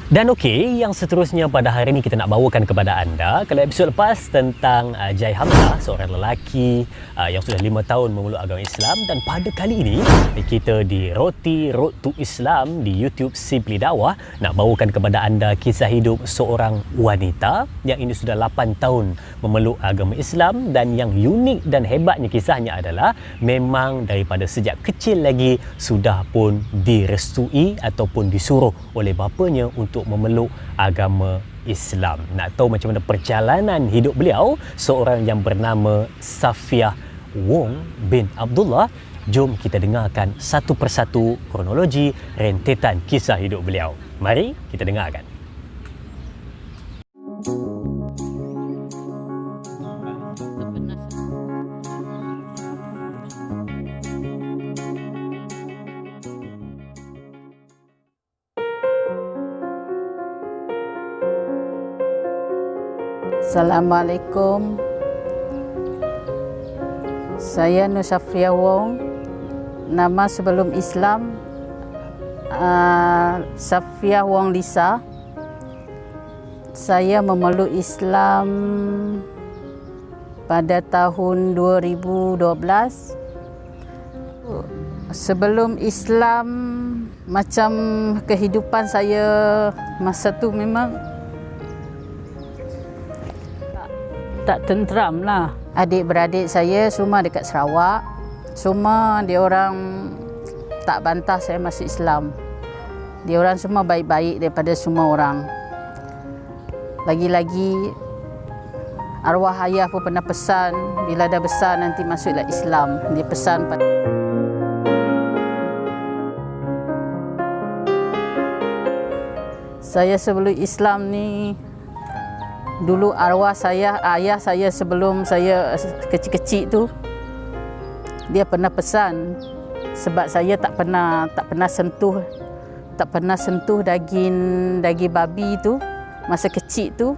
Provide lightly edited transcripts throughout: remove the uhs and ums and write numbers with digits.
Dan okey, yang seterusnya pada hari ini kita nak bawakan kepada anda. Kalau episod lepas tentang Jai Hamzah, seorang lelaki yang sudah 5 tahun memeluk agama Islam, dan pada kali ini kita di Roti Road to Islam di YouTube Simply Dakwah nak bawakan kepada anda kisah hidup seorang wanita yang ini sudah 8 tahun memeluk agama Islam, dan yang unik dan hebatnya kisahnya adalah memang daripada sejak kecil lagi sudah pun direstui ataupun disuruh oleh bapanya untuk memeluk agama Islam. Nak tahu macam mana perjalanan hidup beliau, seorang yang bernama Safiah Wong bin Abdullah? Jom kita dengarkan satu persatu kronologi rentetan kisah hidup beliau. Mari kita dengarkan. Assalamualaikum. Saya Nur Safiah Wong. Nama sebelum Islam Safiah Wong Lisa. Saya memeluk Islam pada tahun 2012. Sebelum Islam, macam kehidupan saya masa tu memang tak tenteram lah. Adik-beradik saya semua dekat Sarawak. Semua dia orang tak bantah saya masuk Islam. Dia orang semua baik-baik daripada semua orang. Lagi-lagi arwah ayah pun pernah pesan, bila dah besar nanti masuklah Islam. Dia pesan pada saya sebelum Islam ni, dulu arwah saya, ayah saya sebelum saya kecil-kecil tu, dia pernah pesan, sebab saya tak pernah sentuh daging babi tu masa kecil tu.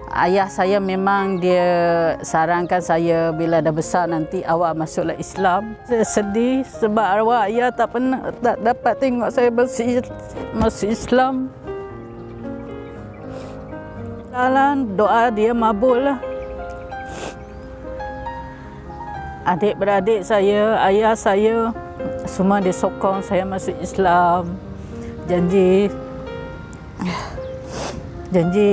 Ayah saya memang dia sarankan saya bila dah besar nanti awak masuklah Islam. Saya sedih sebab arwah ayah tak dapat tengok saya masuk Islam. Doa dia mabul lah. Adik-beradik saya, ayah saya, semua dia sokong saya masuk Islam. Janji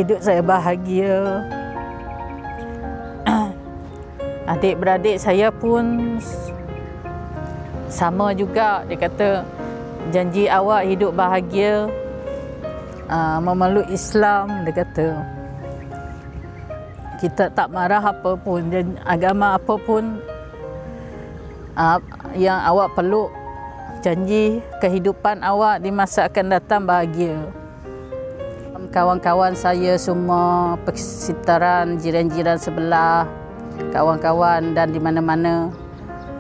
hidup saya bahagia. Adik-beradik saya pun sama juga. Dia kata, janji awak hidup bahagia, memeluk Islam. Dia kata, kita tak marah apa pun, agama apa pun yang awak peluk, janji kehidupan awak di masa akan datang bahagia. Kawan-kawan saya semua, persekitaran, jiran-jiran sebelah, kawan-kawan dan di mana-mana,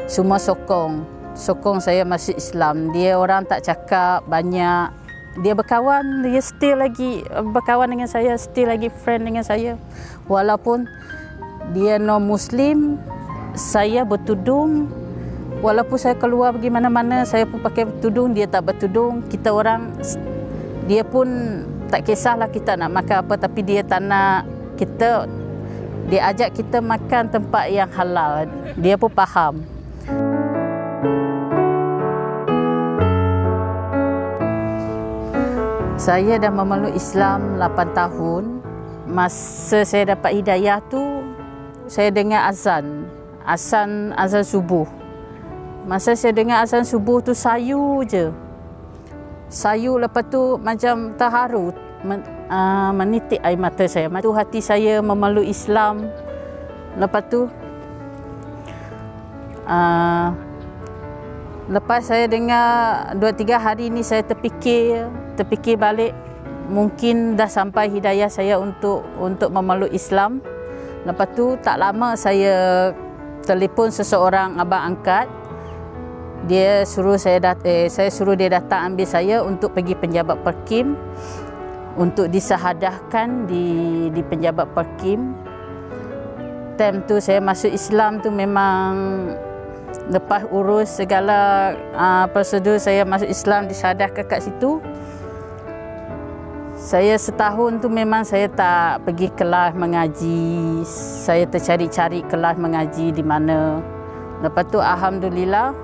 semua sokong saya masuk Islam. Dia orang tak cakap banyak, dia berkawan, dia still lagi berkawan dengan saya, still lagi friend dengan saya. Walaupun dia non-Muslim, saya bertudung. Walaupun saya keluar pergi mana-mana, saya pun pakai tudung, dia tak bertudung. Kita orang, dia pun tak kisahlah kita nak makan apa, tapi dia tak nak kita, dia ajak kita makan tempat yang halal. Dia pun faham. Saya dah memeluk Islam 8 tahun. Masa saya dapat hidayah tu, saya dengar azan subuh. Masa saya dengar azan subuh tu, sayu je. Sayu, lepas tu macam terharu, menitik air mata saya. Lepas tu hati saya memeluk Islam. Lepas tu lepas saya dengar 2-3 hari ni, saya terfikir balik, mungkin dah sampai hidayah saya untuk memeluk Islam. Lepas tu tak lama saya telefon seseorang, abang angkat. Dia suruh saya suruh dia datang ambil saya untuk pergi penjabat Perkim untuk disahadahkan di penjabat Perkim. Time tu saya masuk Islam tu memang lepas urus segala prosedur saya masuk Islam, disadahkan kat situ. Saya setahun tu memang saya tak pergi kelas mengaji. Saya tercari-cari kelas mengaji di mana. Lepas tu alhamdulillah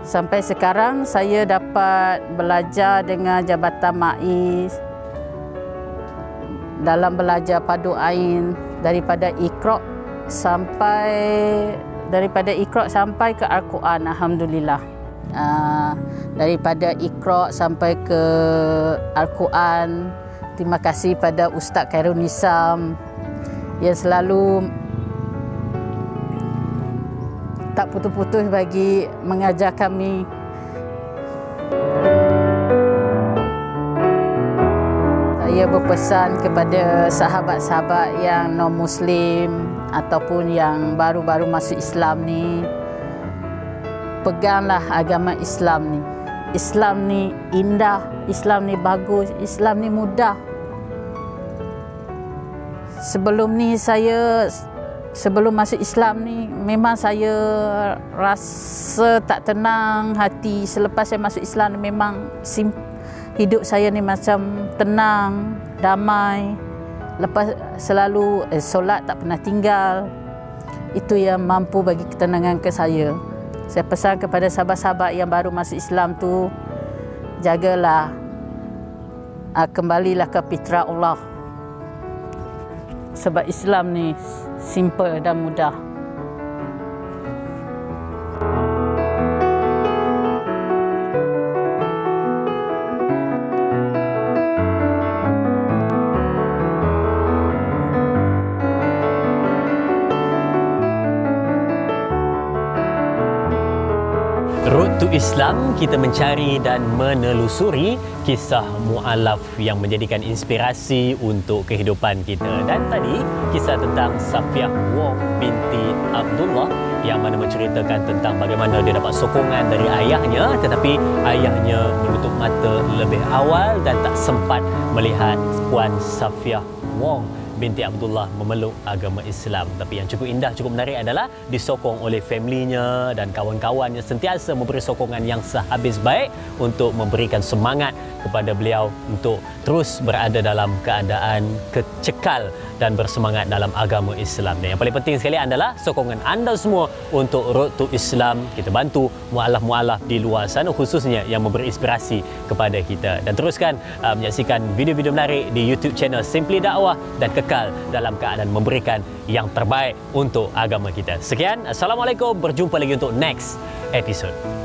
sampai sekarang saya dapat belajar dengan Jabatan MAIS dalam belajar padu ain daripada Iqra sampai ke Al-Quran, alhamdulillah. Daripada Iqra sampai ke Al-Quran, terima kasih pada Ustaz Khairul Nisam yang selalu tak putus-putus bagi mengajar kami. Saya berpesan kepada sahabat-sahabat yang non-Muslim ataupun yang baru-baru masuk Islam ni, peganglah agama Islam ni. Islam ni indah, Islam ni bagus, Islam ni mudah. Sebelum masuk Islam ni memang saya rasa tak tenang hati. Selepas saya masuk Islam ni memang hidup saya ni macam tenang, damai. Lepas selalu solat tak pernah tinggal. Itu yang mampu bagi ketenangan ke saya. Saya pesan kepada sahabat-sahabat yang baru masuk Islam tu, jagalah, kembalilah ke fitrah Allah. Sebab Islam ni simple dan mudah. Road to Islam, kita mencari dan menelusuri kisah mu'alaf yang menjadikan inspirasi untuk kehidupan kita. Dan tadi, kisah tentang Safiah Wong binti Abdullah yang mana menceritakan tentang bagaimana dia dapat sokongan dari ayahnya, tetapi ayahnya menutup mata lebih awal dan tak sempat melihat Puan Safiah Wong binti Abdullah memeluk agama Islam. Tapi yang cukup indah, cukup menarik adalah disokong oleh familinya dan kawan-kawannya sentiasa memberi sokongan yang sehabis baik untuk memberikan semangat kepada beliau untuk terus berada dalam keadaan kecekal dan bersemangat dalam agama Islam. Dan yang paling penting sekali adalah sokongan anda semua untuk Road to Islam. Kita bantu mu'alaf-mu'alaf di luar sana khususnya yang memberi inspirasi kepada kita. Dan teruskan menyaksikan video-video menarik di YouTube channel Simply Dakwah dan kekal dalam keadaan memberikan yang terbaik untuk agama kita. Sekian, Assalamualaikum. Berjumpa lagi untuk next episode.